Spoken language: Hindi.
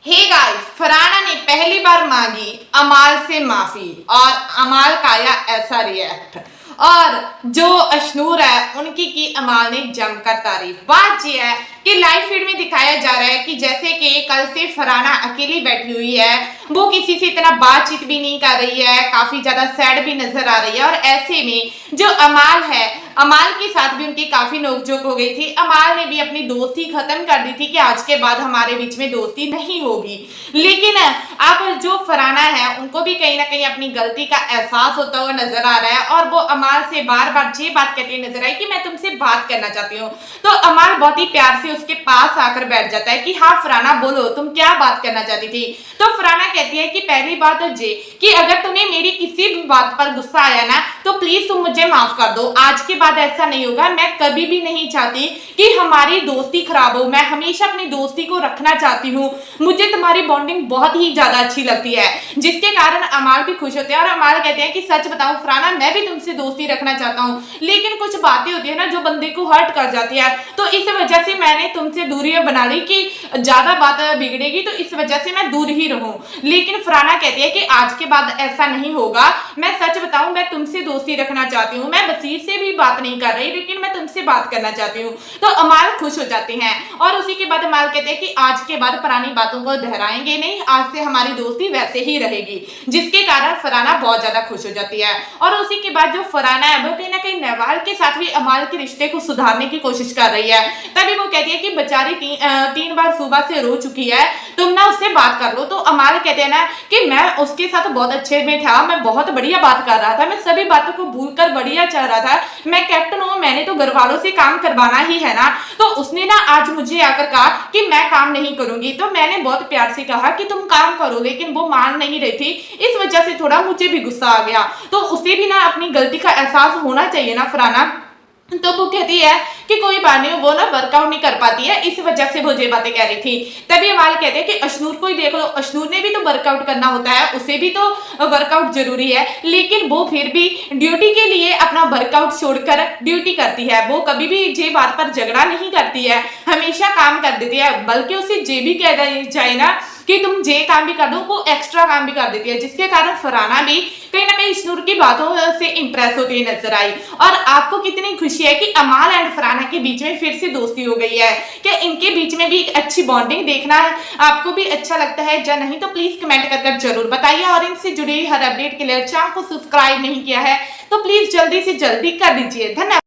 हे गाइस, फरहाना ने पहली बार मांगी अमाल से माफी और अमाल का आया ऐसा रिएक्ट। और जो अशनूर है उनकी की अमाल ने जमकर तारीफ। बात यह है कि लाइव फीड में दिखाया जा रहा है कि जैसे कि कल से फरहाना अकेली बैठी हुई है, वो किसी से इतना बातचीत भी नहीं कर रही है, काफी ज्यादा सैड भी नजर आ रही है। और ऐसे में जो अमाल है, अमाल के साथ भी उनकी काफी नोकझोंक हो गई थी। अमाल ने भी अपनी दोस्ती खत्म कर दी थी कि आज के बाद हमारे बीच में दोस्ती नहीं होगी। लेकिन अब जो फरहाना है उनको भी कहीं ना कहीं अपनी गलती का एहसास होता हुआ नजर आ रहा है और वो अमाल से बार बार ये बात कहती नजर आई कि मैं तुमसे बात करना चाहती हूँ। तो अमाल बहुत ही प्यार से उसके पास आकर बैठ जाता है कि हाँ फरहाना बोलो, तुम क्या बात करना चाहती थी। तो फरहाना कहती है कि पहली बात तो ये कि अगर तुम्हें मेरी किसी भी बात पर गुस्सा आया ना तो प्लीज तुम मुझे माफ कर दो। आज के बाद ऐसा नहीं होगा। मैं कभी भी नहीं चाहती कि हमारी दोस्ती खराब हो। मैं हमेशा अपनी दोस्ती को रखना चाहती हूँ। मुझे तुम्हारी बॉन्डिंग बहुत ही ज्यादा अच्छी लगती है, जिसके कारण अमाल भी खुश होते हैं। और अमाल कहते हैं कि सच बताओ फरहाना, मैं भी तुमसे दोस्ती रखना चाहता हूँ, लेकिन कुछ बातें होती है ना जो बंदे को हर्ट कर जाती है। तो इस वजह से मैंने तुमसे दूरी बना ली कि ज्यादा बात बिगड़ेगी तो इस वजह से मैं दूर ही रहूं। लेकिन फरहाना कहती है कि आज के बाद ऐसा नहीं होगा। मैं सच बताऊं, मैं तुमसे दोस्ती रखना चाहती हूँ। मैं बसीर से भी बात नहीं कर रही, लेकिन मैं तुमसे बात करना चाहती हूँ। तो अमाल खुश हो जाते हैं और उसी के बाद अमाल कहते हैं कि आज के बाद पुरानी बातों को दोहराएंगे नहीं, आज से हमारी दोस्ती वैसे ही रहेगी, जिसके कारण फरहाना बहुत ज्यादा खुश हो जाती है। और उसी के बाद जो फरहाना है वो कहीं ना कहीं नवाल के साथ भी अमाल के रिश्ते को सुधारने की कोशिश कर रही है। तभी वो कहती है कि बेचारी तीन बार सुबह से रो चुकी है, तुम ना उससे बात कर लो। तो अमाल कहते हैं ना कि मैं उसके साथ बहुत अच्छे में था, मैं बहुत बढ़िया बात कर रहा था, मैं सभी बातों को भूलकर बढ़िया चल रहा था। मैं कैप्टन हूँ, मैंने तो घर वालों से काम करवाना ही है ना। तो उसने ना आज मुझे आकर कहा कि मैं काम नहीं करूंगी। तो मैंने बहुत प्यार से कहा कि तुम काम करो, लेकिन वो मान नहीं रही थी। इस वजह से थोड़ा मुझे भी गुस्सा आ गया। तो उसे भी ना अपनी गलती का एहसास होना चाहिए ना फरहाना। तो वो कहती है कि कोई बात नहीं, वो ना वर्कआउट नहीं कर पाती है, इस वजह से वो ये बातें कह रही थी। तभी अमाल कहते हैं कि अशनूर को ही देख लो, अशनूर ने भी तो वर्कआउट करना होता है, उसे भी तो वर्कआउट जरूरी है, लेकिन वो फिर भी ड्यूटी के लिए अपना वर्कआउट छोड़कर ड्यूटी करती है। वो कभी भी ये बात पर झगड़ा नहीं करती है, हमेशा काम कर देती है। बल्कि उसे ये भी कह जाए ना कि तुम जे काम भी कर दो, वो एक्स्ट्रा काम भी कर देती है, जिसके कारण फरहाना भी कहीं ना कहीं अशनूर की बातों से इंप्रेस होती नजर आई। और आपको कितनी खुशी है कि अमाल एंड फरहाना के बीच में फिर से दोस्ती हो गई है? क्या इनके बीच में भी एक अच्छी बॉन्डिंग देखना आपको भी अच्छा लगता है या नहीं? तो प्लीज कमेंट कर जरूर बताइए। और इनसे जुड़ी हर अपडेट के लिए चैनल को सब्सक्राइब नहीं किया है तो प्लीज जल्दी से जल्दी कर दीजिए। धन्यवाद।